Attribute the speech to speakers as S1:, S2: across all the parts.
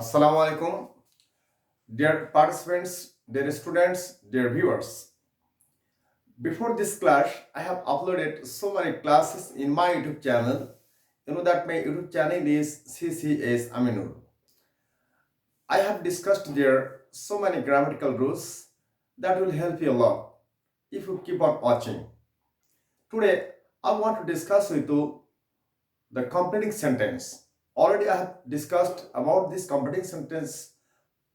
S1: Assalamu alaikum, dear participants, dear students, dear viewers. Before this class, I have uploaded so many classes in my YouTube channel. You know that my YouTube channel is CCS Aminur. I have discussed there so many grammatical rules that will help you a lot if you keep on watching. Today, I want to discuss with you the completing sentence. Already I have discussed about this completing sentence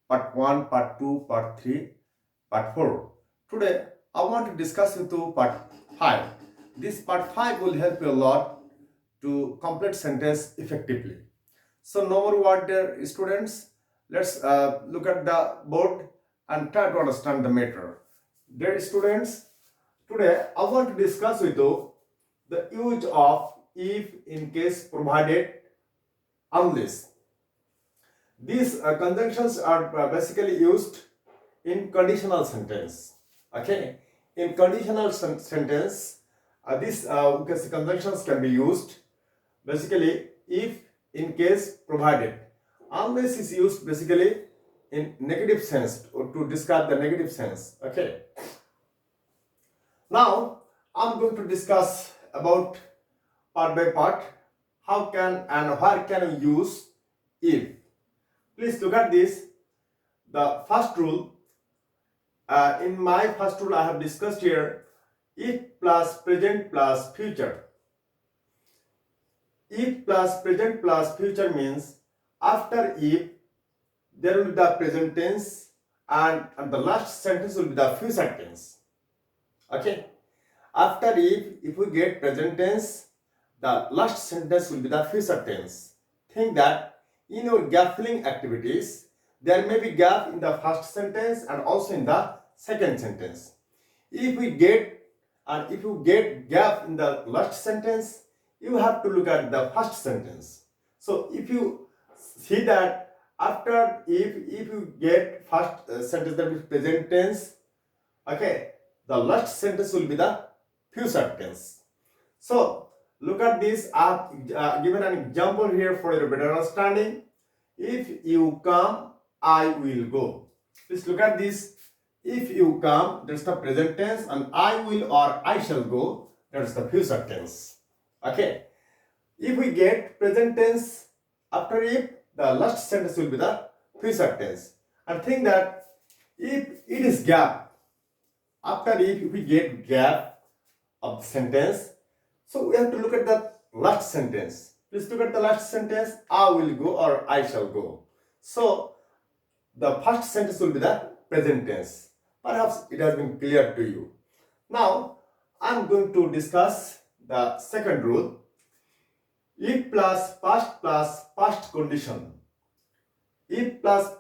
S1: part 1, part 2, part 3, part 4. Today, I want to discuss with you part 5. This part 5 will help you a lot to complete sentence effectively. So, no more word there, students. Let's look at the board and try to understand the matter. Dear students, today I want to discuss with you the use of if, in case, provided, unless. These conjunctions are basically used in conditional sentence. Okay, in conditional sentence, these conjunctions can be used basically if, in case, provided. Unless is used basically in negative sense or to describe the negative sense. Okay. Now I'm going to discuss about part by part how can and where can we use if. Please look at this. The first rule, in my first rule I have discussed here, if plus present plus future. If plus present plus future means after if there will be the present tense and the last sentence will be the future tense. Okay. After if we get present tense, the last sentence will be the future tense. Think that in your gap filling activities, there may be gap in the first sentence and also in the second sentence. If you get gap in the last sentence, you have to look at the first sentence. So if you see that after if you get first sentence that is present tense, okay, the last sentence will be the future tense. So look at this. I have given an example here for your better understanding. If you come, I will go. Please look at this. If you come, that's the present tense, and I will or I shall go, that's the future tense. Okay. If we get present tense after if, the last sentence will be the future tense. And think that if it is gap, after if we get gap of the sentence, so we have to look at the last sentence. Please look at the last sentence. I will go or I shall go. So the first sentence will be the present tense. Perhaps it has been clear to you. Now I am going to discuss the second rule. If plus past condition. If plus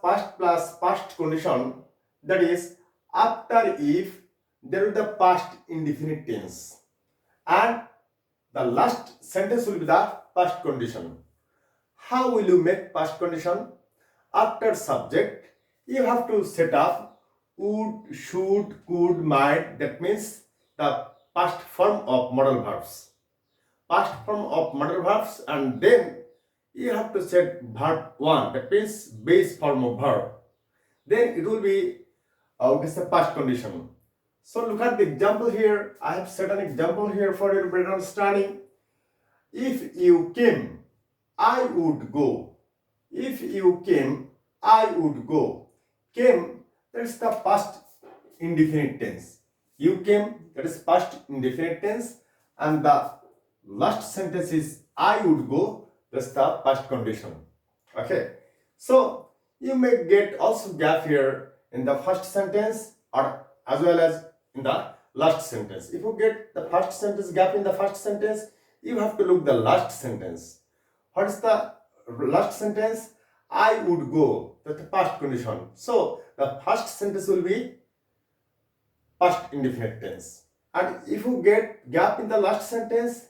S1: past condition, that is after if there is the past indefinite tense and the last sentence will be the past condition. How will you make past condition? After subject, you have to set up would, should, could, might. That means the past form of modal verbs. Past form of modal verbs, and then you have to set verb 1. That means base form of verb. Then it will be the past condition. So look at the example here. I have set an example here for your better understanding. If you came, I would go. If you came, I would go. Came, that is the past indefinite tense. You came, that is past indefinite tense, and the last sentence is I would go, that's the past condition. Okay. So you may get also gap here in the first sentence or as well as in the last sentence. If you get the first sentence gap in the first sentence, you have to look the last sentence. What is the last sentence? I would go. That's the past condition. So the first sentence will be past indefinite tense. And if you get gap in the last sentence,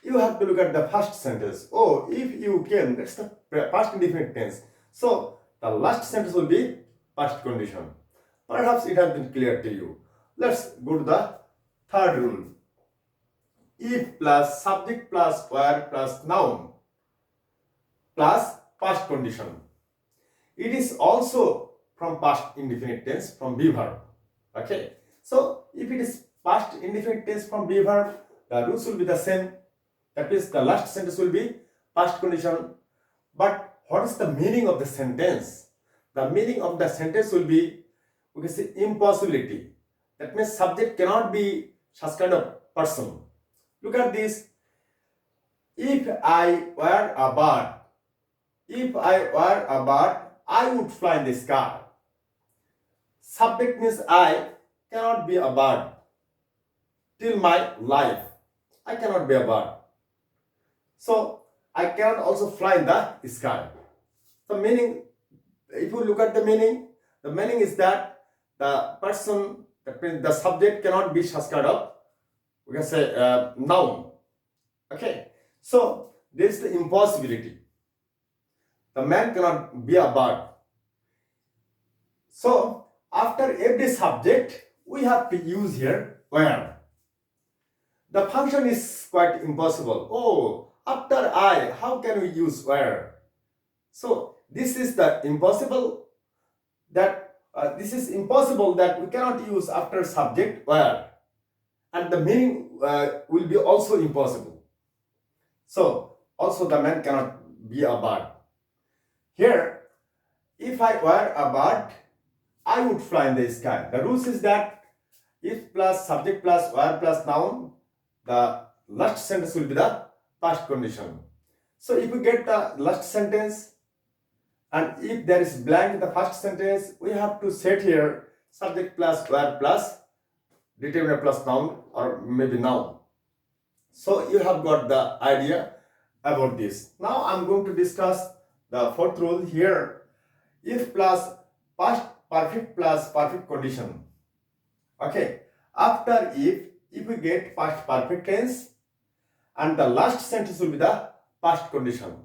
S1: you have to look at the first sentence. Oh, if you came, that's the past indefinite tense. So the last sentence will be past condition. Perhaps it has been clear to you. Let's go to the third rule. If plus subject plus where plus noun plus past condition. it is also from past indefinite tense from be verb. Okay, so if it is past indefinite tense from be verb, the rules will be the same. That means the last sentence will be past condition. But what is the meaning of the sentence? The meaning of the sentence will be, we can say, impossibility. That means subject cannot be such kind of person. Look at this. If I were a bird, if I were a bird, I would fly in the sky. Subject means I cannot be a bird. Till my life, I cannot be a bird. So I cannot also fly in the sky. The meaning, if you look at the meaning is that the person, the subject cannot be such kind of, we can say, noun. Okay, so there is the impossibility. The man cannot be a bird. So after every subject, we have to use here where. The function is quite impossible. Oh, after I, how can we use where? So this is the impossible that we cannot use after subject where, and the meaning will be also impossible. So also the man cannot be a bird. Here, if I were a bird, I would fly in the sky. The rules is that if plus subject plus where plus noun, the last sentence will be the past condition. So if we get the last sentence, and if there is blank in the first sentence, we have to set here subject plus where plus determiner plus noun, or maybe noun. So you have got the idea about this. Now I'm going to discuss the fourth rule here. If plus past perfect plus perfect condition. Okay, after if we get past perfect tense, and the last sentence will be the past condition.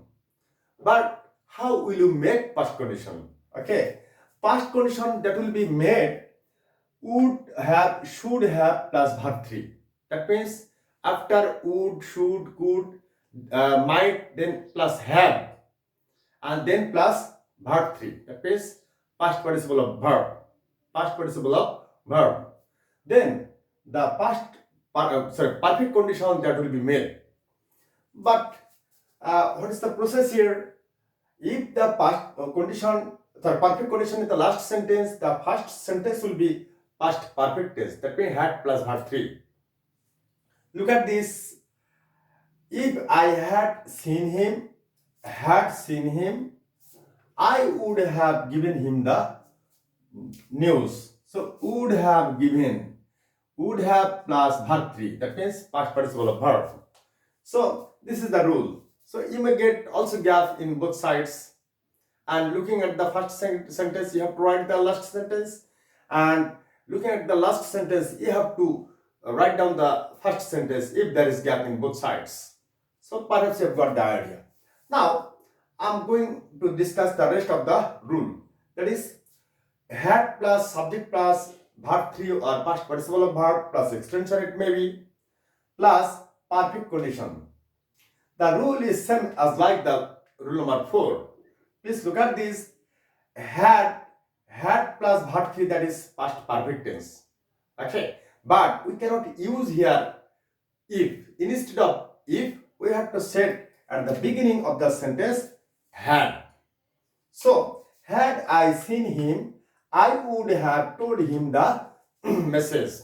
S1: But how will you make past condition? Okay, past condition that will be made would have, should have plus verb 3. That means after would, should, could, might, then plus have, and then plus verb 3. That means past participle of verb. Past participle of verb. Then the perfect condition that will be made. But what is the process here? If the past condition, the perfect condition in the last sentence, the first sentence will be past perfect tense. That means had plus verb 3. Look at this. If I had seen him, I would have given him the news. So would have given, would have plus verb 3. That means past participle of verb. So this is the rule. So you may get also gap in both sides. And looking at the first sentence, you have to write the last sentence. And looking at the last sentence, you have to write down the first sentence if there is gap in both sides. So perhaps you have got the idea. Now I'm going to discuss the rest of the rule. That is had plus subject plus verb 3 or past participle of verb plus extension it may be plus perfect condition. The rule is same as like the rule number 4. Please look at this. Had plus verb 3, that is past perfect tense. Okay, but we cannot use here if. Instead of if, we have to set at the beginning of the sentence had. So had I seen him, I would have told him the message.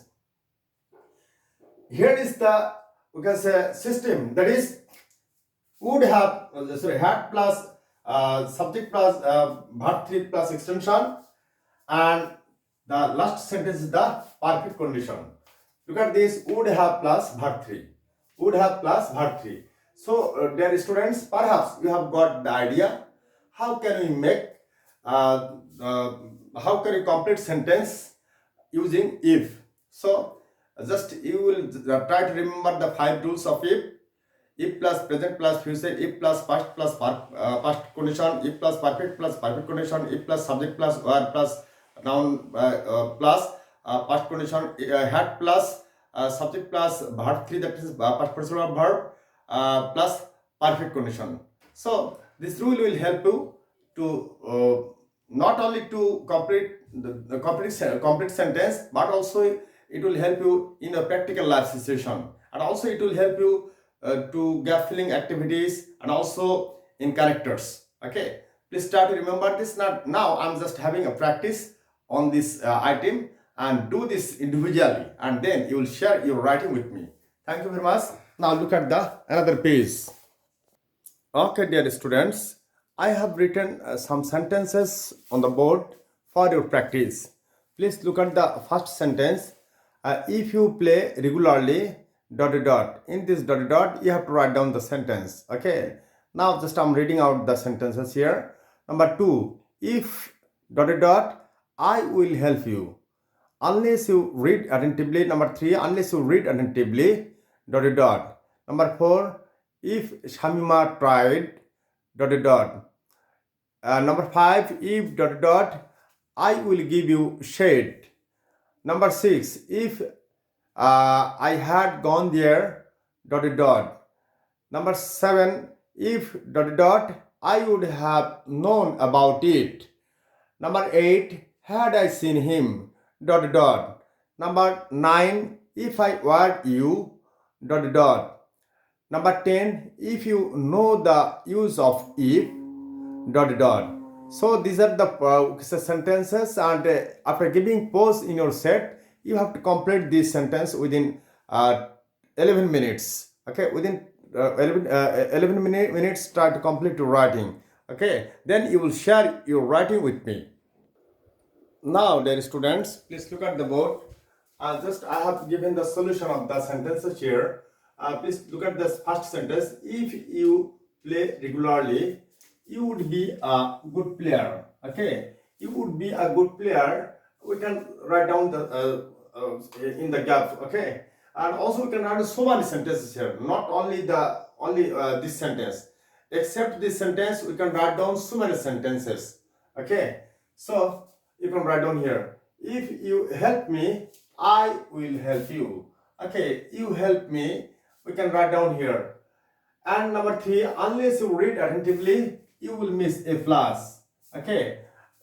S1: Here is the, we can say, system. That is would have, had plus subject plus verb 3 plus extension, and the last sentence is the perfect condition. Look at this, would have plus verb 3. Would have plus verb 3. So dear students, perhaps you have got the idea how can we make how can you complete sentence using if. So just you will try to remember the 5 rules of if plus present plus future, if plus past past condition, if plus perfect condition, if plus subject plus where plus noun plus past condition, had plus subject plus verb 3, that is past participle verb plus perfect condition. So this rule will help you to not only to complete the complete sentence, but also it will help you in a practical life situation, and also it will help you to gap filling activities, and also in characters. Okay, please try to remember this. Not now, I'm just having a practice on this item, and do this individually, and then you will share your writing with me. Thank you very much. Now look at the another page. Okay, dear students, I have written some sentences on the board for your practice. Please look at the first sentence. If you play regularly, dot dot dot. In this dot dot dot, you have to write down the sentence. Okay. Now just I'm reading out the sentences here. Number 2. If dot dot dot, I will help you. Unless you read attentively. Number 3. Unless you read attentively, dot dot dot. Number 4. If Shamima tried, dot dot dot. Number 5. If dot dot dot, I will give you shade. Number 6. If I had gone there, dot dot dot. Number 7. If dot dot dot, I would have known about it. Number 8. Had I seen him, dot dot dot. Number 9. If I were you, dot dot dot. Number 10. If you know the use of if, dot dot dot. So these are the sentences, and after giving pause in your set, you have to complete this sentence within 11 minutes. Okay, within 11 minutes, try to complete your writing. Okay, then you will share your writing with me. Now, dear students, please look at the board. I have given the solution of the sentences here. Please look at this first sentence. If you play regularly, you would be a good player. Okay, you would be a good player. We can write down the in the gap. Okay, and also we can write so many sentences here. Not only this sentence. Except this sentence, we can write down so many sentences. Okay, so you can write down here. If you help me, I will help you. Okay, you help me. We can write down here. And number 3, unless you read attentively, you will miss a class. Okay,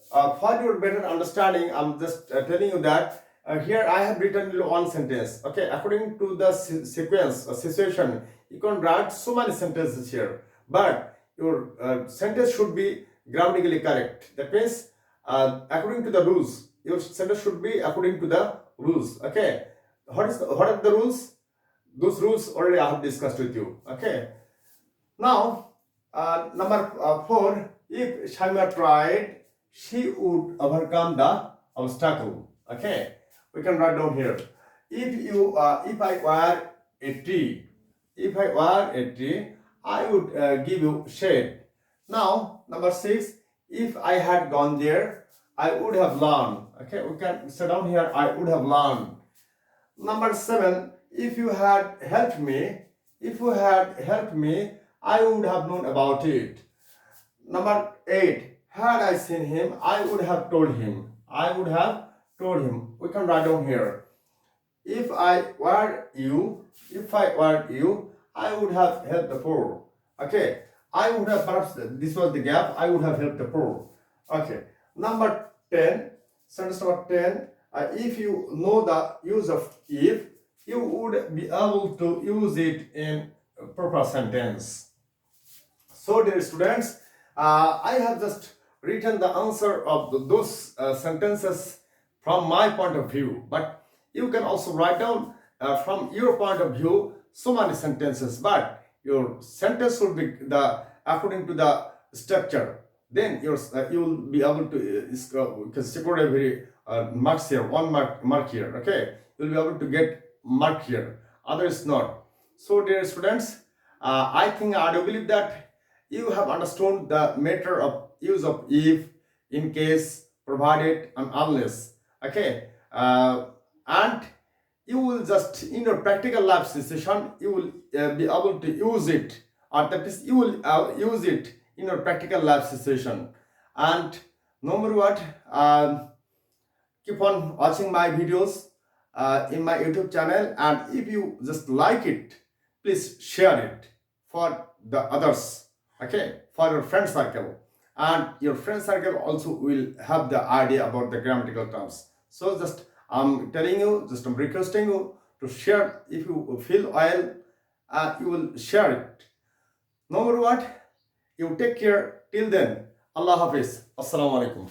S1: for your better understanding, I'm just telling you that here I have written one sentence. Okay, according to the sequence or situation, you can write so many sentences here, but your sentence should be grammatically correct. That means according to the rules, your sentence should be according to the rules. Okay, what are the rules? Those rules already I have discussed with you. Okay, now number 4, if Shamima tried, she would overcome the obstacle. Okay, we can write down here. If I were a tree, I would give you shade. Now number 6, if I had gone there, I would have learned. Okay, we can sit down here. I would have learned. Number 7, if you had helped me, I would have known about it. Number 8, had I seen him, I would have told him. We can write down here. If I were you, I would have helped the poor. Okay, I would have, perhaps this was the gap, I would have helped the poor. Okay, number 10, sentence number 10, if you know the use of if, you would be able to use it in a proper sentence. So dear students, I have just written the answer of those sentences from my point of view, but you can also write down from your point of view so many sentences, but your sentence will be according to the structure. Then you will be able to secure every marks here, one mark here. Okay, you will be able to get mark here, others not. So dear students, I think I do believe that you have understood the matter of use of if, in case, provided, and unless. Okay, and you will just in your practical life situation, you will be able to use it, or that is, you will use it in your practical life situation. And no matter what, keep on watching my videos in my YouTube channel, and if you just like it, please share it for the others. Okay, for your friend circle. and your friend circle also will have the idea about the grammatical terms. So just I'm telling you, just I'm requesting you to share. If you feel oil, you will share it. No matter what, you take care. Till then, Allah Hafiz. Assalamu alaikum.